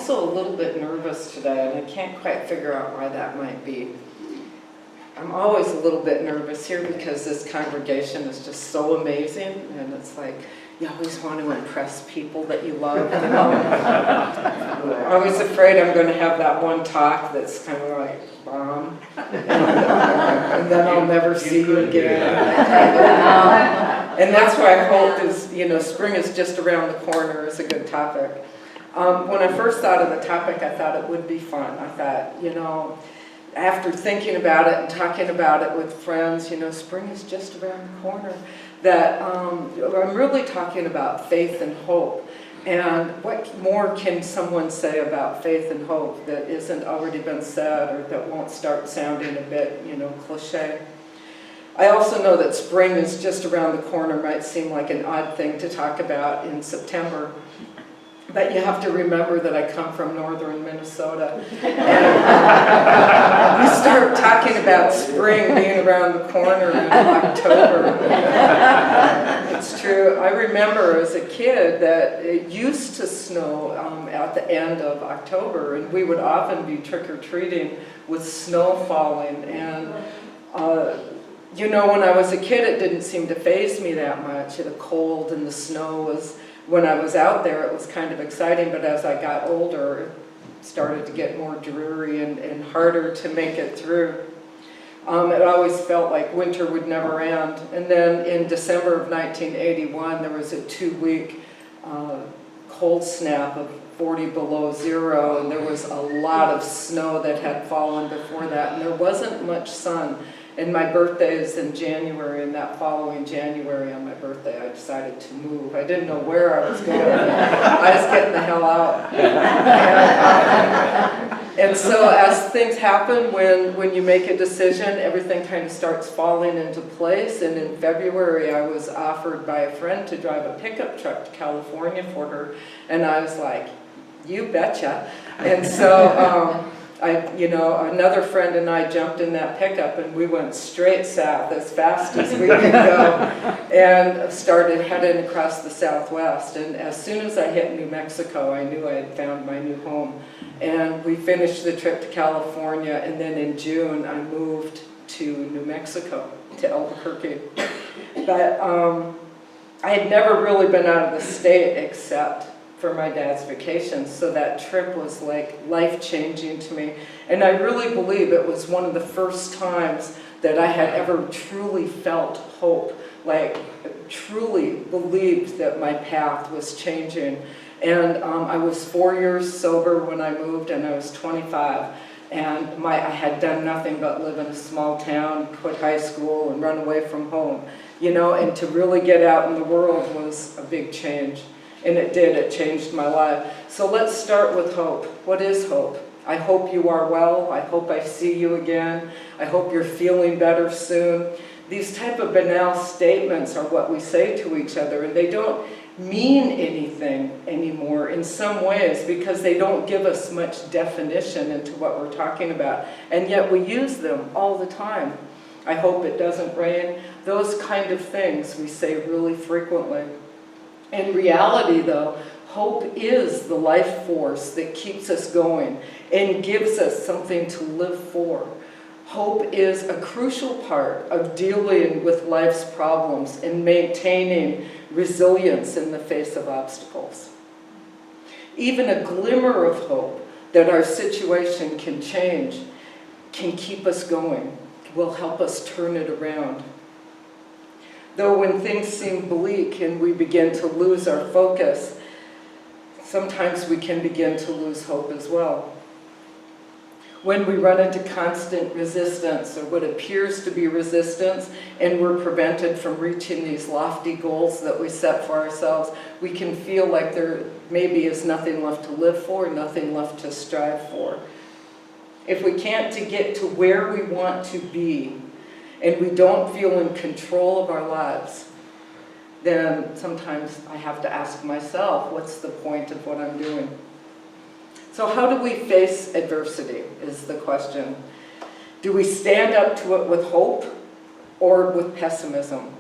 also a little bit nervous today, and I can't quite figure out why that might be. I'm always a little bit nervous here because this congregation is just so amazing, and it's like you always want to impress people that you love. You know? I'm always afraid I'm going to have that one talk that's kind of like bomb, and then I'll never see you again. And that's why hope is, you know, spring is just around the corner is a good topic. When I first thought of the topic, I thought it would be fun. I thought, you know, after thinking about it and talking about it with friends, you know, spring is just around the corner, that I'm really talking about faith and hope. And what more can someone say about faith and hope that isn't already been said, or that won't start sounding a bit, you know, cliche? I also know that spring is just around the corner might seem like an odd thing to talk about in September. But you have to remember that I come from northern Minnesota. And you start talking about spring being around the corner in October. It's true. I remember as a kid that it used to snow at the end of October, and we would often be trick-or-treating with snow falling. And you know, when I was a kid, it didn't seem to faze me that much. The cold and the snow was, when I was out there, it was kind of exciting, but as I got older, it started to get more dreary and harder to make it through. It always felt like winter would never end. And then in December of 1981, there was a 2-week cold snap of 40 below zero, and there was a lot of snow that had fallen before that, and there wasn't much sun. And my birthday is in January, and that following January on my birthday, I decided to move. I didn't know where I was going. I was getting the hell out. And so as things happen, when you make a decision, everything kind of starts falling into place. And in February, I was offered by a friend to drive a pickup truck to California for her. And I was like, you betcha. And so you know, another friend and I jumped in that pickup, and we went straight south as fast as we could go, and started heading across the Southwest. And as soon as I hit New Mexico, I knew I had found my new home. And we finished the trip to California, and then in June, I moved to New Mexico, to Albuquerque. But I had never really been out of the state except for my dad's vacation, so that trip was like life-changing to me. And I really believe it was one of the first times that I had ever truly felt hope, like truly believed that my path was changing. And I was 4 years sober when I moved, and I was 25. And I had done nothing but live in a small town, quit high school, and run away from home. You know, and to really get out in the world was a big change. And it did, it changed my life. So let's start with hope. What is hope? I hope you are well. I hope I see you again. I hope you're feeling better soon. These type of banal statements are what we say to each other, and they don't mean anything anymore in some ways because they don't give us much definition into what we're talking about. And yet we use them all the time. I hope it doesn't rain. Those kind of things we say really frequently. In reality, though, hope is the life force that keeps us going and gives us something to live for. Hope is a crucial part of dealing with life's problems and maintaining resilience in the face of obstacles. Even a glimmer of hope that our situation can change can keep us going, will help us turn it around. Though when things seem bleak and we begin to lose our focus, sometimes we can begin to lose hope as well. When we run into constant resistance, or what appears to be resistance, and we're prevented from reaching these lofty goals that we set for ourselves, we can feel like there maybe is nothing left to live for, nothing left to strive for. If we can't get to where we want to be, and we don't feel in control of our lives, then sometimes I have to ask myself, what's the point of what I'm doing? So how do we face adversity is the question. Do we stand up to it with hope or with pessimism?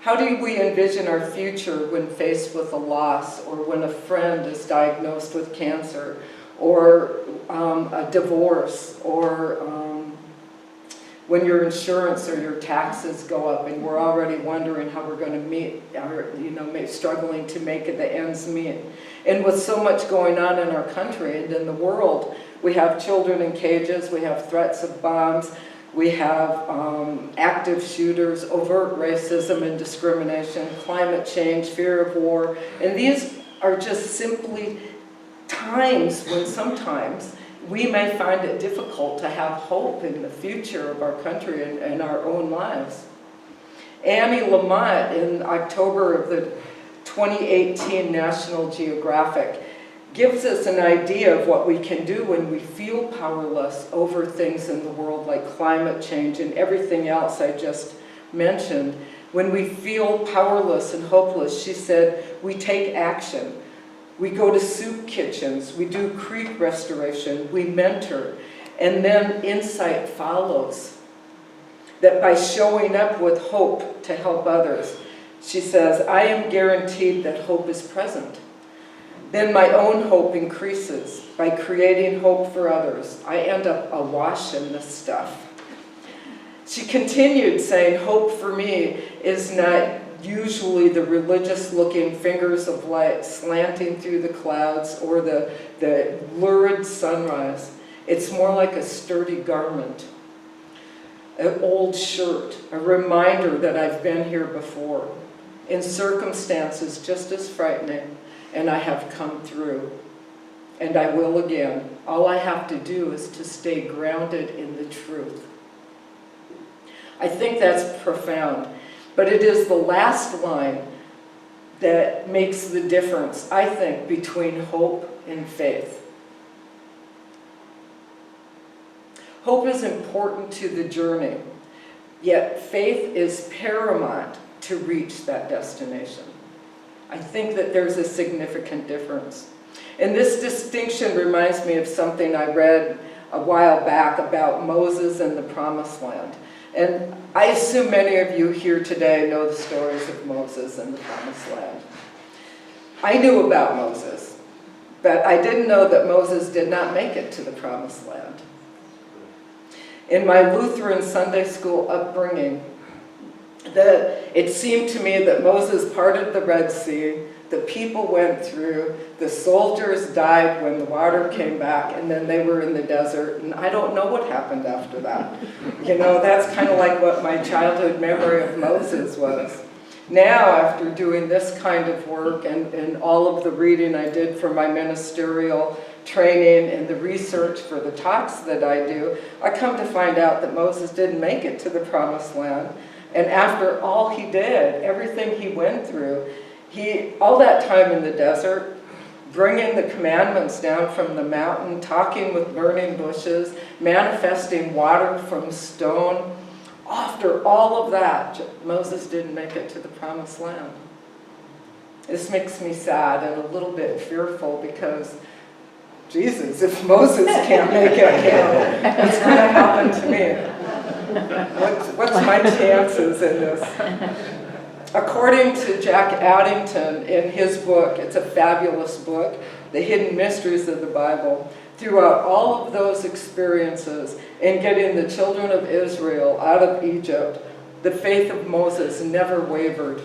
How do we envision our future when faced with a loss, or when a friend is diagnosed with cancer, or a divorce, or when your insurance or your taxes go up and we're already wondering how we're going to meet, or struggling to make the ends meet. And with so much going on in our country and in the world, we have children in cages, we have threats of bombs, we have active shooters, overt racism and discrimination, climate change, fear of war, and these are just simply times when sometimes we may find it difficult to have hope in the future of our country and our own lives. Annie Lamott, in October of the 2018 National Geographic, gives us an idea of what we can do when we feel powerless over things in the world like climate change and everything else I just mentioned. When we feel powerless and hopeless, she said, we take action. We go to soup kitchens, we do creek restoration, we mentor, and then insight follows. That by showing up with hope to help others, she says, I am guaranteed that hope is present. Then my own hope increases by creating hope for others. I end up awash in this stuff. She continued saying, hope for me is not usually the religious-looking fingers of light slanting through the clouds or the lurid sunrise. It's more like a sturdy garment, an old shirt, a reminder that I've been here before, in circumstances just as frightening, and I have come through, and I will again. All I have to do is to stay grounded in the truth. I think that's profound. But it is the last line that makes the difference, I think, between hope and faith. Hope is important to the journey, yet faith is paramount to reach that destination. I think that there's a significant difference. And this distinction reminds me of something I read a while back about Moses and the Promised Land. And I assume many of you here today know the stories of Moses and the Promised Land. I knew about Moses, but I didn't know that Moses did not make it to the Promised Land. In my Lutheran Sunday school upbringing, it seemed to me that Moses parted the Red Sea, the people went through, the soldiers died when the water came back, and then they were in the desert, and I don't know what happened after that. That's kind of like what my childhood memory of Moses was. Now, after doing this kind of work and all of the reading I did for my ministerial training and the research for the talks that I do, I come to find out that Moses didn't make it to the Promised Land. And after all he did, everything he went through, all that time in the desert, bringing the commandments down from the mountain, talking with burning bushes, manifesting water from stone, after all of that, Moses didn't make it to the Promised Land. This makes me sad and a little bit fearful because, Jesus, if Moses can't make it, what's going to happen to me? What's my chances in this? According to Jack Addington, in his book, it's a fabulous book, The Hidden Mysteries of the Bible, throughout all of those experiences in getting the children of Israel out of Egypt, the faith of Moses never wavered.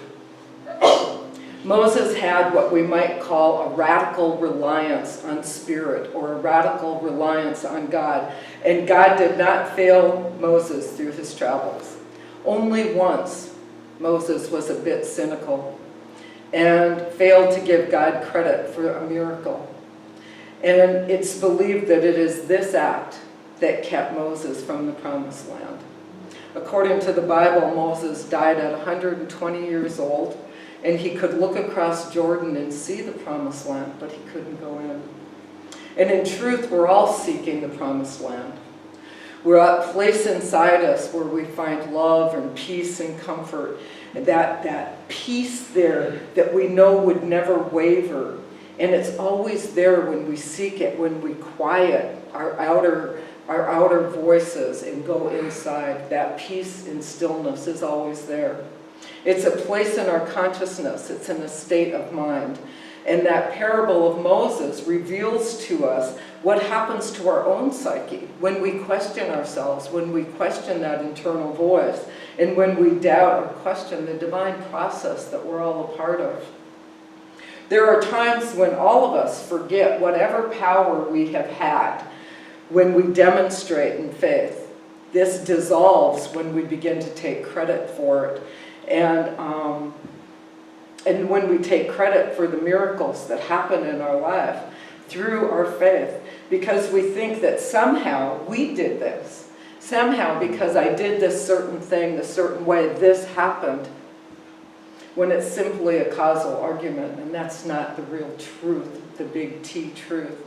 Moses had what we might call a radical reliance on spirit, or a radical reliance on God. And God did not fail Moses through his travels. Only once Moses was a bit cynical and failed to give God credit for a miracle. And it's believed that it is this act that kept Moses from the Promised Land. According to the Bible, Moses died at 120 years old, and he could look across Jordan and see the Promised Land, but he couldn't go in. And in truth, we're all seeking the Promised Land. We're at a place inside us where we find love and peace and comfort. And that peace there that we know would never waver. And it's always there when we seek it, when we quiet our outer voices and go inside. That peace and stillness is always there. It's a place in our consciousness. It's in a state of mind. And that parable of Moses reveals to us what happens to our own psyche when we question ourselves, when we question that internal voice, and when we doubt or question the divine process that we're all a part of. There are times when all of us forget whatever power we have had when we demonstrate in faith. This dissolves when we begin to take credit for it. And when we take credit for the miracles that happen in our life through our faith, because we think that somehow we did this. Somehow, because I did this certain thing the certain way, this happened. When it's simply a causal argument, and that's not the real truth, the big T truth.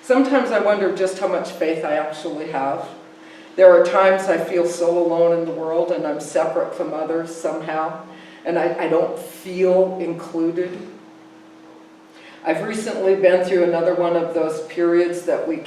Sometimes I wonder just how much faith I actually have. There are times I feel so alone in the world and I'm separate from others somehow, and I don't feel included. I've recently been through another one of those periods that we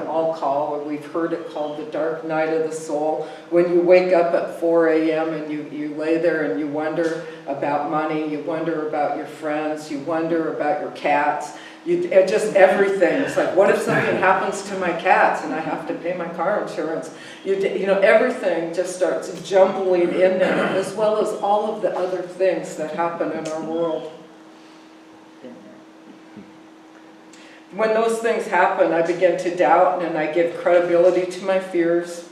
all call, or we've heard it called the dark night of the soul, when you wake up at 4 a.m. and you lay there and you wonder about money, you wonder about your friends, you wonder about your cats, just everything. It's like, what if something happens to my cats and I have to pay my car insurance? You know, everything just starts jumbling in there, as well as all of the other things that happen in our world. When those things happen, I begin to doubt and I give credibility to my fears.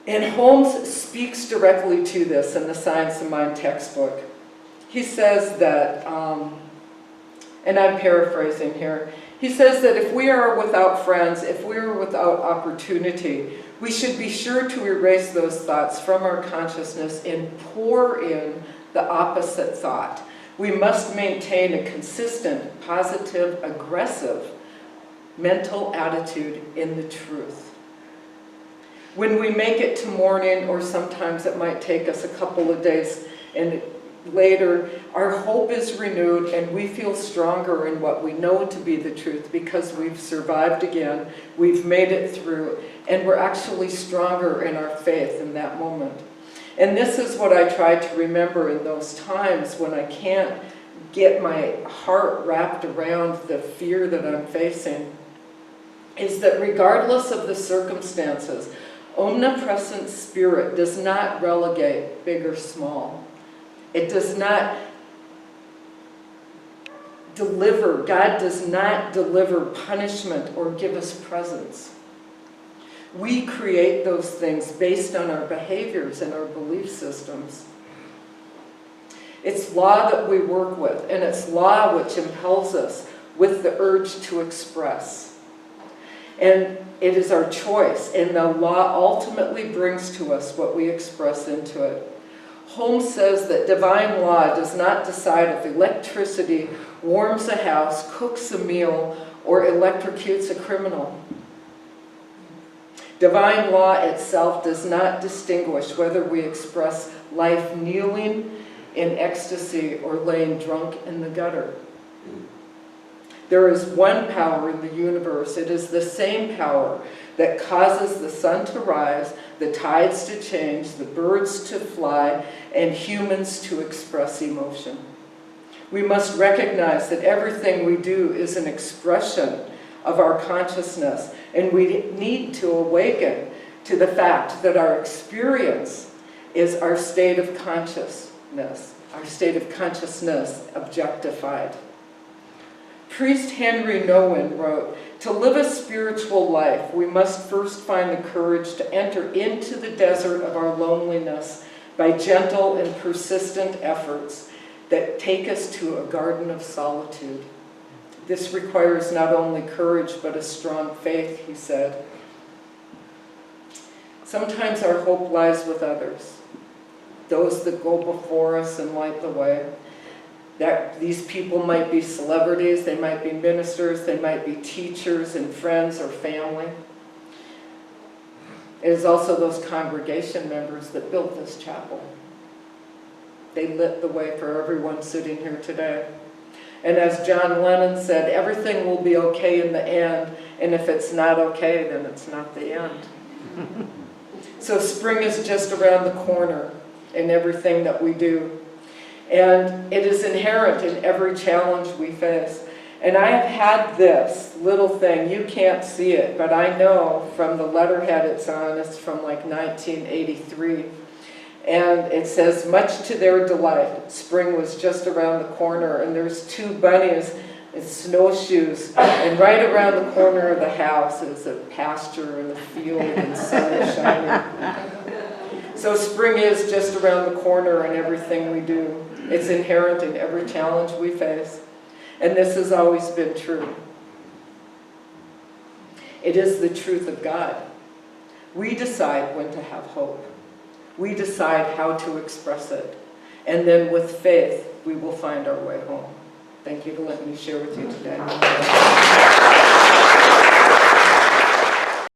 And Holmes speaks directly to this in the Science of Mind textbook. He says that, and I'm paraphrasing here, he says that if we are without friends, if we are without opportunity, we should be sure to erase those thoughts from our consciousness and pour in the opposite thought. We must maintain a consistent, positive, aggressive mental attitude in the truth. When we make it to morning, or sometimes it might take us a couple of days and later, our hope is renewed and we feel stronger in what we know to be the truth because we've survived again, we've made it through, and we're actually stronger in our faith in that moment. And this is what I try to remember in those times when I can't get my heart wrapped around the fear that I'm facing, is that regardless of the circumstances, omnipresent spirit does not relegate big or small. It does not deliver, God does not deliver punishment or give us presents. We create those things based on our behaviors and our belief systems. It's law that we work with, and it's law which impels us with the urge to express. And it is our choice, and the law ultimately brings to us what we express into it. Holmes says that divine law does not decide if electricity warms a house, cooks a meal, or electrocutes a criminal. Divine law itself does not distinguish whether we express life kneeling in ecstasy or laying drunk in the gutter. There is one power in the universe. It is the same power that causes the sun to rise, the tides to change, the birds to fly, and humans to express emotion. We must recognize that everything we do is an expression of our consciousness, and we need to awaken to the fact that our experience is our state of consciousness objectified. Priest Henry Nouwen wrote, "To live a spiritual life, we must first find the courage to enter into the desert of our loneliness by gentle and persistent efforts that take us to a garden of solitude. This requires not only courage, but a strong faith," he said. Sometimes our hope lies with others, those that go before us and light the way. That these people might be celebrities, they might be ministers, they might be teachers and friends or family. It is also those congregation members that built this chapel. They lit the way for everyone sitting here today. And as John Lennon said, everything will be okay in the end, and if it's not okay, then it's not the end. So spring is just around the corner in everything that we do. And it is inherent in every challenge we face. And I have had this little thing, you can't see it, but I know from the letterhead it's on, it's from like 1983. And it says, much to their delight, spring was just around the corner, and there's two bunnies in snowshoes, and right around the corner of the house is a pasture and a field and sun is shining. So spring is just around the corner in everything we do. It's inherent in every challenge we face. And this has always been true. It is the truth of God. We decide when to have hope. We decide how to express it. And then with faith, we will find our way home. Thank you for letting me share with you today.